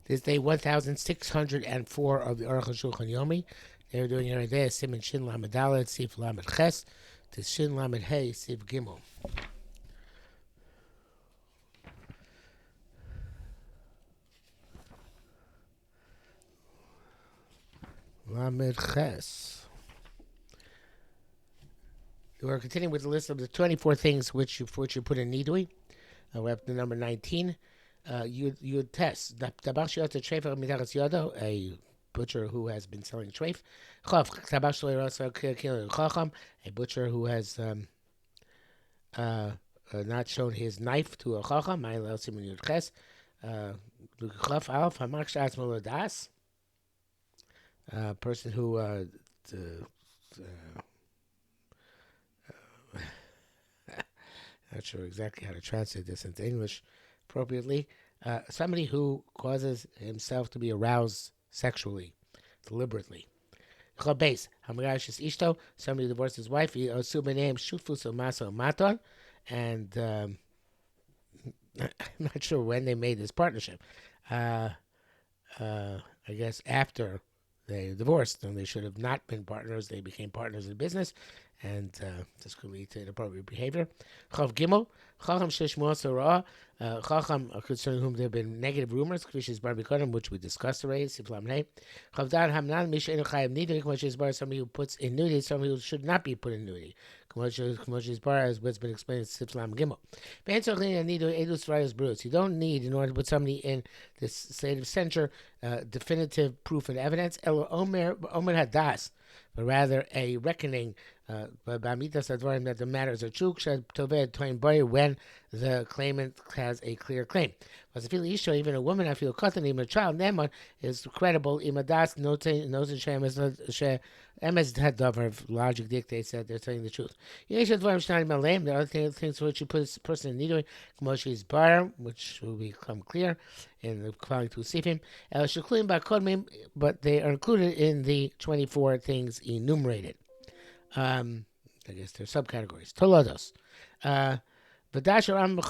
This day 1604 of the Arukh HaShulchan Yomi. They're doing it right there. Siman Shin Lamed Dalet, Sif Lamed Ches, to Shin Lamed Hey, Sif Gimel. Lamed Ches. We're continuing with the list of the 24 things which you put in Nidui. We're up to number 19. You test. A butcher who has been selling treif. A butcher who has not shown his knife to a chacham. Person who not sure exactly how to translate this into English appropriately. Somebody who causes himself to be aroused sexually, deliberately. Somebody who divorced his wife, and I'm not sure when they made this partnership. I guess after they divorced, and they should have not been partners. They became partners in business, and this could lead to inappropriate behavior. Chav Gimel, Chacham Sheshmuah Sarah, Chacham concerning whom there have been negative rumors, which we discussed already. Siflam Nei. Chav Dad Hamnan Mishainu Chayim Nidrik, which is bar somebody who puts in nudity, somebody who should not be put in nudity. As bar as what's been explained in Siflam Gimel. You don't need, in order to put somebody in this state of censure, definitive proof and evidence. Elo Omer Hadas, but rather a reckoning that the matters are true when the claimant has a clear claim. Even a woman, I feel cotton, even a child, is credible. Imadas logic dictates that they're telling the truth. There are things which you put a person in need of, which will become clear in the following two sifim. But they are included in the 24 things enumerated. I guess they're subcategories. Tolodos. Rambam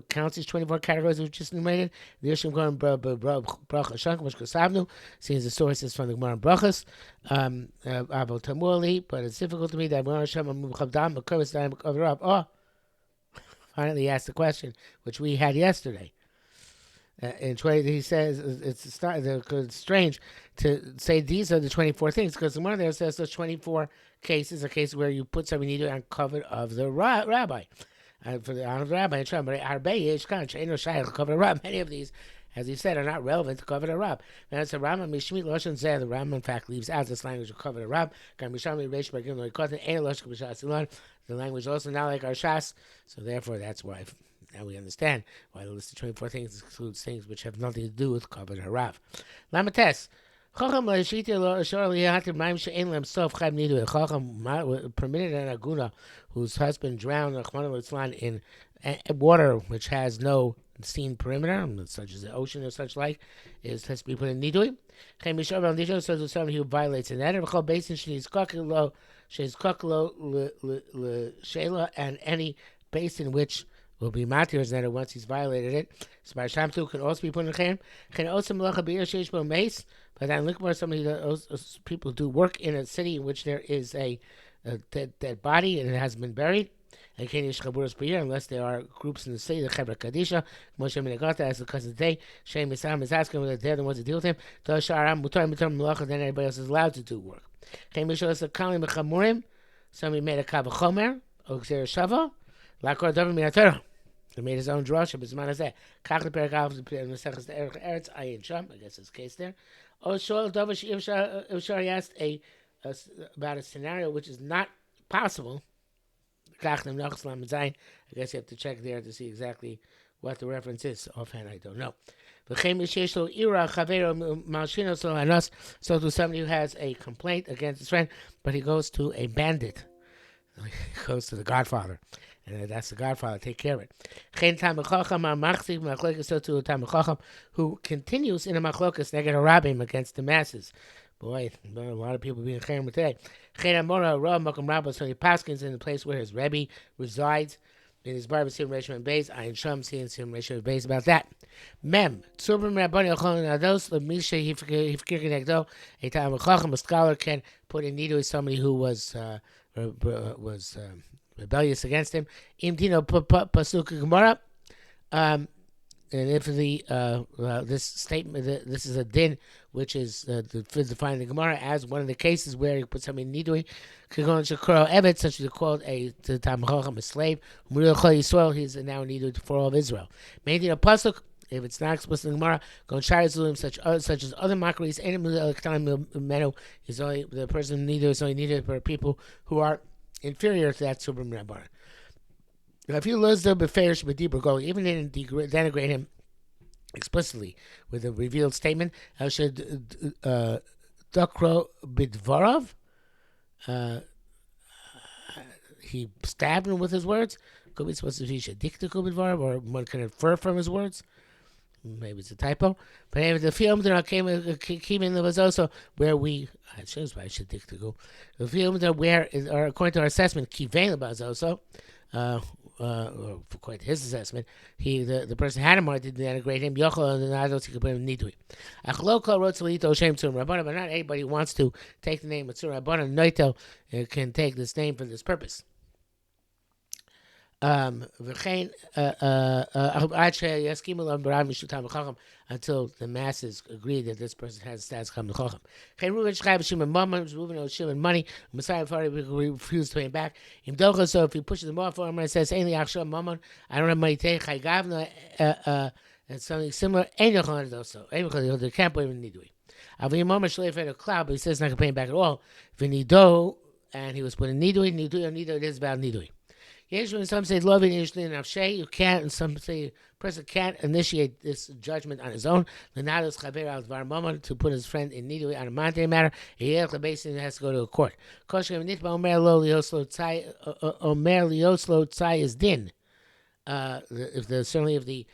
counts these 24 categories we just enumerated. The Yishim Goren Arukh HaShulchan, which Kasavnu, seems the sources from the Gemara and Brachas. Abo Tamuli, but it's difficult to me that finally asked the question which we had yesterday. In 20, he says it's strange to say these are the 24 things, because the Gemara there says those 24 cases are cases where you put something you do on cover of the rabbi, for the honor of the rabbi. Many of these, as he said, are not relevant to cover the rab. And it's a Rambam Mishmit Loshan Zeh. The Rambam in fact leaves out this language of cover the rab. The language also not like our shas, so therefore that's why. Now we understand why the list of 24 things includes things which have nothing to do with Kavod Harav. Lamates. Chacham permitted an aguna whose husband drowned in water which has no seen perimeter, such as the ocean or such like, has to be put in nidui. So to somebody who violates an eder, and any basin which will be matir's neder once he's violated it. So by Shamtu can also be put in chen. Can also malacha beir sheish bo mace. But then look for somebody that people do work in a city in which there is a dead body and it has been buried. And can yish chaburas beir unless there are groups in the city, the chevra kadisha, Moshe Menegata, as the cousin today. Shem Isam is asking whether they're the ones to deal with him. Then everybody else is allowed to do work. Can yish also kalim bechamurim. Somebody made a kavachomer or shava. Lakor David Minatora. He made his own drasha, but Zman Hazeh. Kach the Perikav, the Mesechus, the Erech Eretz, Ayin Sham, I guess it's the case there. Oh, Shoel Davish, Ivshar, he asked about a scenario which is not possible. Kach the Menachos Lam Zayin. I guess you have to check there to see exactly what the reference is. Offhand, I don't know. So to somebody who has a complaint against his friend, but he goes to a bandit. He goes to the Godfather. And that's the Godfather, take care of it. Who continues in a machlokas neged harabim against the masses. Boy, a lot of people being chayim today. So he paskins in the place where his Rebbe resides, in his Bible, Sim Reshman Base, I Sham seeing Sim Reshman Base about that. Mem, Tzubim Rabbani Ochon Ados, Misha Hifkirkinekdo, a time of Chacham, a scholar can put in need with somebody who was rebellious against him. Imtino Pasuk Gemara. And if this statement, this is a din, which is defined in the Gemara as one of the cases where he put something in nidui, kagon shakro evet, such as called a tamachacham, a slave, Yisrael, he's now nidui for all of Israel. Maintain a pasuk. If it's not explicit in the Gemara, gon sharizulim such as other mockeries, is only the person nidui is only needed for people who are inferior to that subrim rabbar. Now, if you lose the beferish b'dibur go, even didn't denigrate him explicitly with a revealed statement, El should dakro bidvarav. He stabbed him with his words. Could be supposed to be shadiktiku bidvarav, or one can infer from his words. Maybe it's a typo. But anyway, the film that came in there was also where we. I shows why I should dictiku. The film that where, or according to our assessment, kivein was also. According to his assessment, the person had him or didn't denigrate him. Yochel and the Nados he could put him nidui. Achlokal wrote Salito Shem Tzur Rabbanan, but not anybody who wants to take the name of Tzur Rabbanan Noitel can take this name for this purpose. Until the masses agree that this person has status come to Chacham. Money, Messiah refused to pay him back. So if he pushes them off for him and says, I don't have money to take, and something similar, they can't put him in Nidui. A cloud, but he says not going to pay him back at all. And he was put in Nidui, it is about Nidui. Some say loving you can't, and some say a person can't initiate this judgment on his own. To put his friend in nidui on a monetary matter, he has to go to a court. Is din. Certainly if the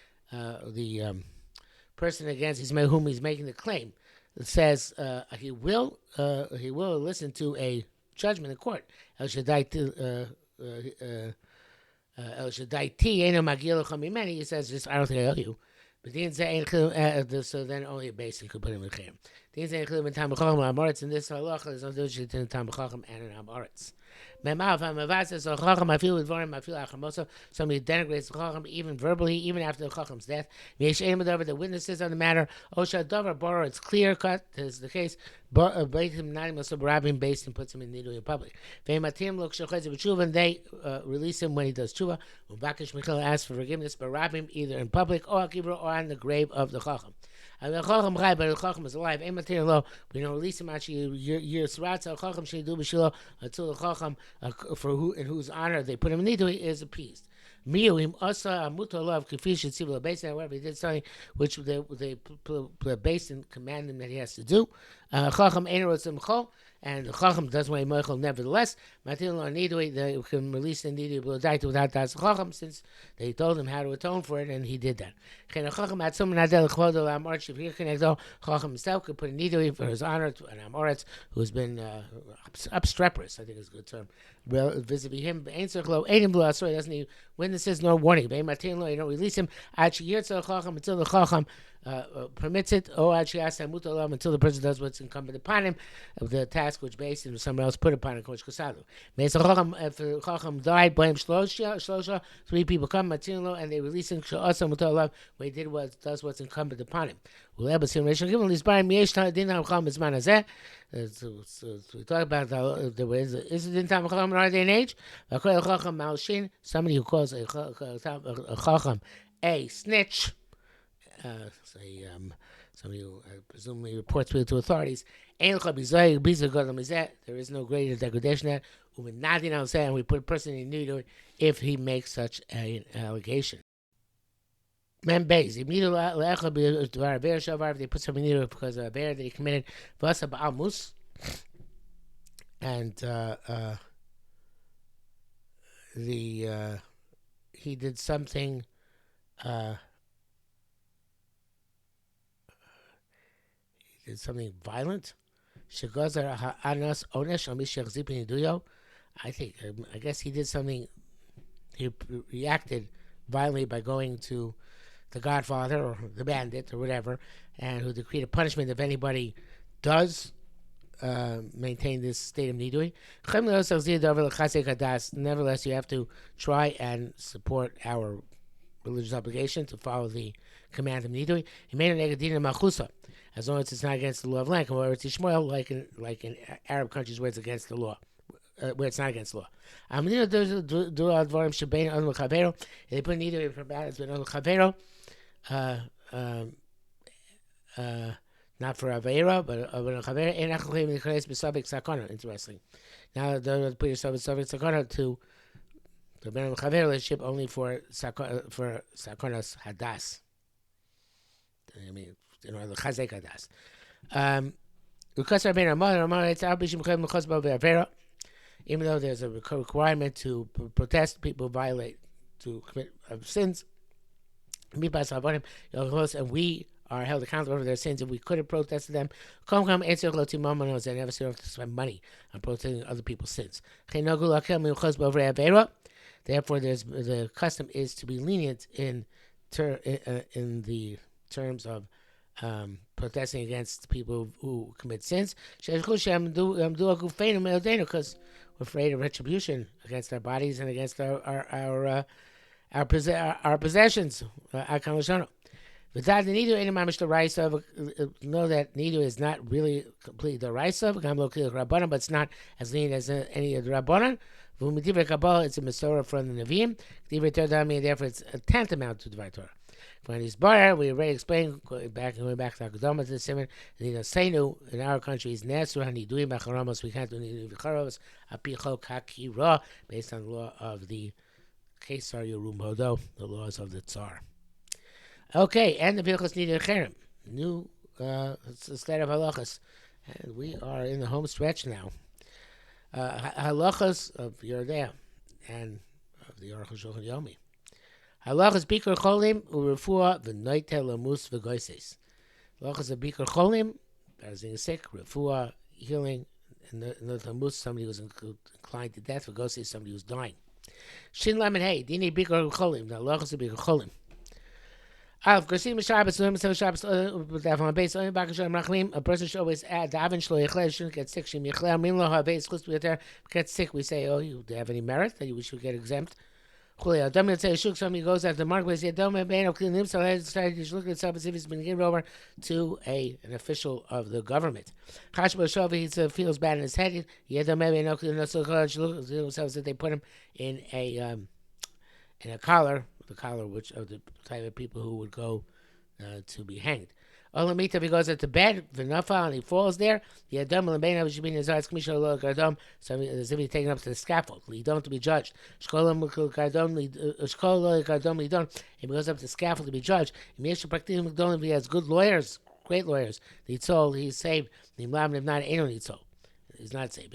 person against whom he's making the claim says he will listen to a judgment in court. El Shaddai he says, just I don't think I owe you. But so then only a basin could put him in Chem. In this halacha, there's no difference between Tam B'Chacham and an Amoritz. Somebody denigrates the Chacham even verbally, even after the Chacham's death. The witnesses on the matter, it's clear cut, this is the case. Based and puts him in Nidui in public. And they release him when he does tshuva. Asks for forgiveness, but rob him either in public or on the grave of the Chacham. But the Chacham is alive. We don't release him until the Chacham, in whose honor they put him in Nidui, is appeased. However, he did something which they based and command him that he has to do. And the Chacham does what Moichel nevertheless. They can release the Nidui without Das Chacham, since they told him how to atone for it, and he did that. Chacham himself could put a Nidui for his honor to an Amoritz who's been obstreperous, I think is a good term, vis-a-vis him. Doesn't need witnesses nor warning. You don't release him until the Chacham permits it, or until the person does what's incumbent upon him, of the task which based and someone else put upon him. If the Chacham died, blame Shlosha, 3 people come, and they release him, when he does what's incumbent upon him. So we talk about the ways, is it in time of Chacham in our day and age? Somebody who calls a Chacham a snitch, somebody who presumably reports people to authorities. There is no greater degradation than that. And we put a person in nidui if he makes such an allegation. Men Beis, they put something in nidui because of a bear that he committed, and he did something. Did something violent. I think, I guess he did something he reacted violently by going to the Godfather or the Bandit or whatever, and who decreed a punishment if anybody does maintain this state of nidui. Nevertheless, you have to try and support our religious obligation to follow the command of nidui. He made an as long as it's not against the law of land, like in Arab countries where it's against the law. Where it's not against law. They put nidui for balance with chavero, not for Aveira, but Chavera. Interesting. Now, don't put yourself in Suffix Sakana to the Ben Chavera relationship only for Sakonas Hadas. I mean, the Chazek Hadas. Because I've been a mother, even though there's a requirement to protest people who violate, to commit sins, and we are held accountable for their sins. If we could have protested them, they never have to spend money on protesting other people's sins. Therefore, the custom is to be lenient in the terms of protesting against people who commit sins, because we're afraid of retribution against our bodies and against our possessions. Know that nidu is not really completely the raisa, but it's not as lean as any of the rabbanon. It's a Masorah from the Nevi'im. Therefore, it's a tantamount to the Torah. When he's bar, we already explained going back to Akadama to the Simon. Seinu in our country is Nesru Haniduim Bacharamos. We can't do Niduim Bacharamos Apicho Kakira based on the law of the Kesar Yerum Hodo, the laws of the Tsar. Okay, and the Vilchos Nidui Cherem, new set of halachas, and we are in the home stretch now. Halachas of Yerdea and of the Arukh HaShulchan Yomi. Halachas Bikur Cholim u'Refuah v'Noite Lamus v'Goises. Halachas of Bikur Cholim, being sick, Refuah, healing, and the Lamus, somebody who's inclined to death, v'Goises, somebody who's dying. Shin Lamed Hey, Dini Bikur Cholim, the halachas of Bikur Cholim. A person should always add shouldn't get sick. Get sick, we say, oh, you have any merit that you should get exempt. Somebody goes out to the marketplace, he's look at himself as if he's been given over to an official of the government. He feels bad in his head. They put him in a collar, the collar which of the type of people who would go to be hanged. Olamita, if he goes into bed, v'nafa, and he falls there, the adam l'beinav shebin yazar k'misha lo gardom, so as if he's taken up to the scaffold, lidon to be judged. Shkolam gardom lidon, if he goes up to the scaffold to be judged. If he has good lawyers, great lawyers, nitzol, he's saved. Nimlam, if not, ain't nitzol. Is not saved.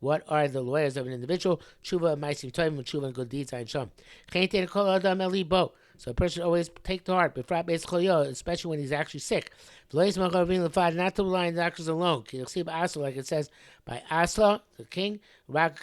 What are the lawyers of an individual? Tshuva, ma'asim tovim, tshuva, and good deeds. So a person should always take to heart, especially when he's actually sick. Not to rely on doctors alone. Like it says by Asa, the king, he got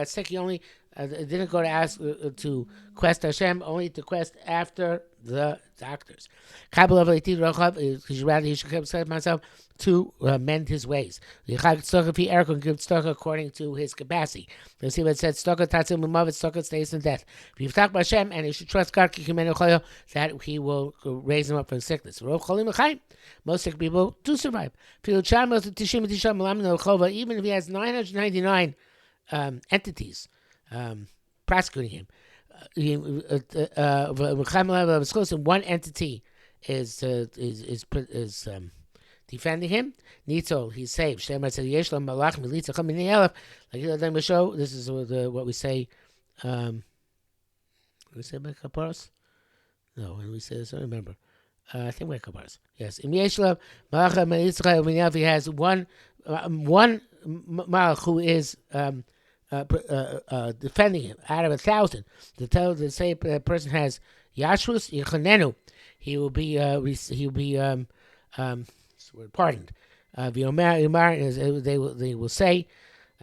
sick. He only didn't go to ask to quest Hashem, only to quest after the doctors. He should set himself to mend his ways. He can give tzedakah according to his capacity. Let's see what it says. Tzedakah stays in death. If you talk about Hashem, and he should trust God that he will raise him up from sickness. Most sick people do survive. Even if he has 999 entities prosecuting him, one entity is defending him. Nitzol, he's saved. Shemar said, "Yesh lo malach militza cham minei elef." Like let me show. This is what we say. We say by kaparos. No, when we say this, I don't remember. I think by kaparos. Yes. Im yesh lo malach militza cham minei elef. He has one malach who is defending him out of 1,000. To say a person has yashrus yichanenu, he will be pardoned. They will say,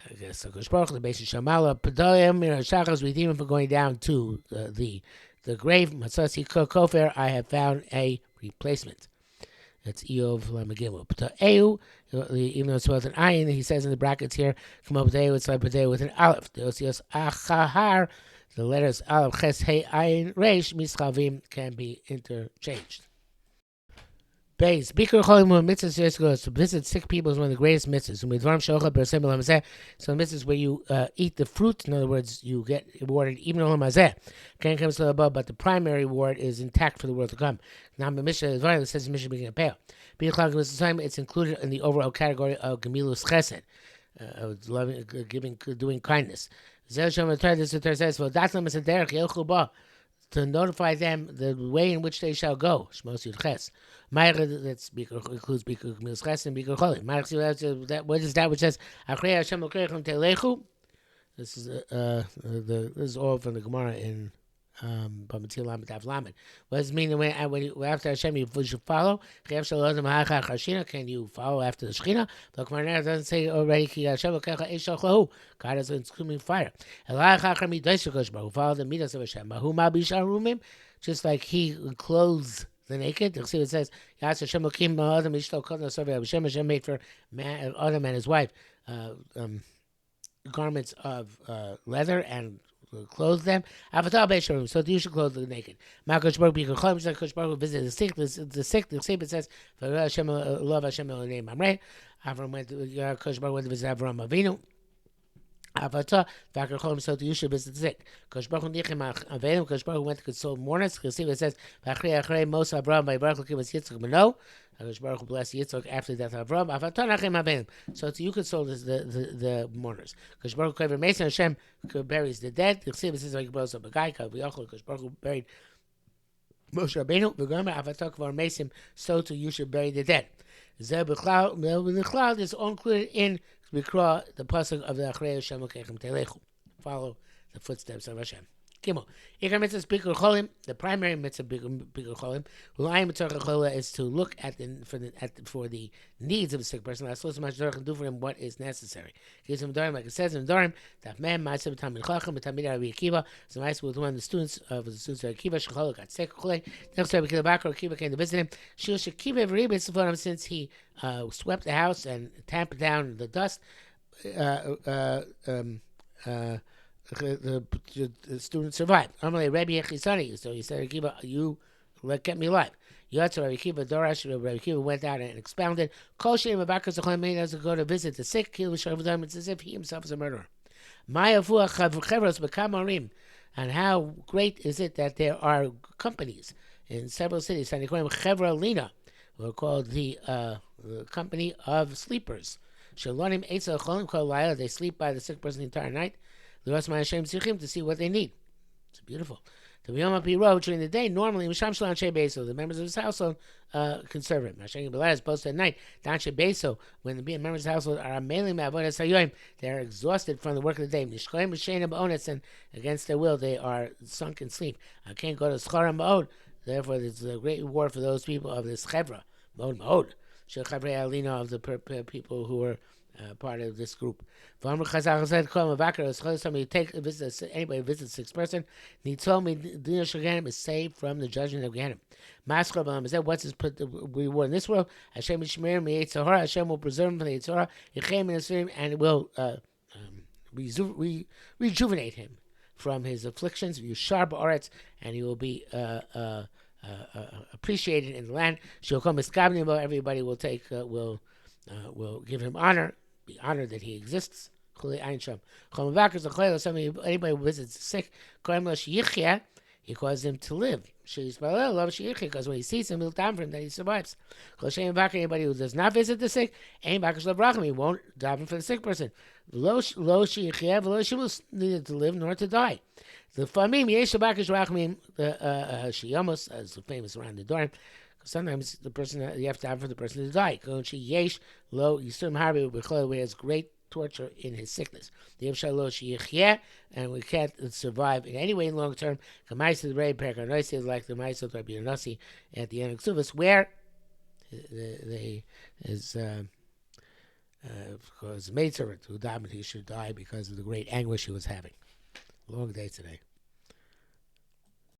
I guess the Baruch the base of Shamala Padoyim Shachas redeem him for going down to the grave. Matzasi Kofer, I have found a replacement. That's Eov Lamagimu. P'ta'eu, even though it's with an ayin, he says in the brackets here, come up with it's like P'ta'eu with an aleph. The osios achahar, the letters aleph, ches, hey, ayin, reish, mischavim can be interchanged. Base. Bikur cholim mitzvahs years ago to visit sick people is one of the greatest mitzvahs. So mitzvahs where you eat the fruit. In other words, you get rewarded even on mazeh. Can't come to the above, but the primary reward is intact for the world to come. Now the Mishnah is right. It says the Mishnah being a pale. It's included in the overall category of gemilus chesed, of loving, giving, doing kindness. This says, "Well, that's to notify them the way in which they shall go." Shmos Yud Ches. That includes Bikur Gemilas Ches and Bikur Cholim. What is that which says, Achrei Hashem L'kreichem Telechu? This is all from the Gemara in Bamatil Lamed Av Lamed. What does it mean when after Hashem you should follow? Can you follow after the Shechina? The Gemara doesn't say already, God is consuming fire. Follow the midas of Hashem. Just like he clothes the naked. You'll see it says, Hashem made for Adam and his wife garments of leather and clothe them. So you should clothe the naked. Kosh Baruch visit the sick. The sick. The statement says, "Love Hashem name Amrei." Avram went. Kosh Baruch went to visit Avram Avinu. So you should visit the sick. Kosh Baruch went to console mourners. You see what it says. Kosh Baruch bless Yitzchak after the death of Avram. So you console the mourners. Kosh Baruch Kover Mason Hashem buries the dead. You see what it says. Kosh Baruch buried Moshe Rabbeinu. So too you should bury the dead. The cloud is all included in the pasuk of the Achrei Hashem L'keichem Telechu. Follow the footsteps of Hashem. Gimel. Ikar mitzvah Bikur Cholim. The primary mitzvah Bikur Cholim. Ulayim Mitzvah Chola is to look for the needs of a sick person. That's so much can do for him what is necessary. Gives him Dorim, like it says in Dorim. That man Ma'aseh B'Tamid Chacham B'Tamid Rabbi Akiva. So Ma'aseh was one of the students of Akiva. Shechola got sick. Next Rabbi Akiva came to visit him. Shil Shekiva V'Ribis since he swept the house and tamped down the dust. The student survived. Amalei Rabbi Yechisani. So he said, Akiva, you kept me alive. Yatsa Rabbi Akiva Dorash. Rabbi Akiva went out and expounded. Kol Shem Avakas Achon made us go to visit the sick. It's as if he himself is a murderer. Mayafu Chavros B'Kamarim. And how great is it that there are companies in several cities. And they call them Chevra Lina, who are called the company of sleepers. Shalonim Eitzel Cholim Kol Laila. They sleep by the sick person the entire night. The rest of my Hashem Tzrichim to see what they need. It's beautiful. The B'yom HaPiro during the day, normally Misham Shel Anshe Beso, the members of his household conserve him. Hashem B'Lai is posted at night. Anshe Beso, when the members of his household are amelim avodas hayoim, they are exhausted from the work of the day. Nishkoim b'sheina ba'ones, and against their will they are sunk in sleep. I can't go to Scharam Ba'od. Therefore, there's a great reward for those people of this chevra, Ma'od, Shel Chavrei Alina, of the people who are part of this group. Anybody visits a sick person, and he told me Dina Shaganim is saved from the judgment of Gehenna. What's his reward in this world? Hashem will preserve him from the Yitzhara, and it will rejuvenate him from his afflictions. Yushar ba'aretz, and he will be appreciated in the land. Everybody will take will give him honor. Be honored that he exists. Anybody who visits the sick, he causes him to live. Because when he sees him, he'll daven for him that he survives. Anybody who does not visit the sick, he won't daven for the sick person. Neither to live nor to die. The famim shiyamos, as famous around the door. Sometimes the person you have to have for the person to die. Where has great torture in his sickness. And we can't survive in any way in long term. Like the Maisa of Rabbi Yonasi at the end of Ksuvas, where because maidservant who died, he should die because of the great anguish he was having. Long day today.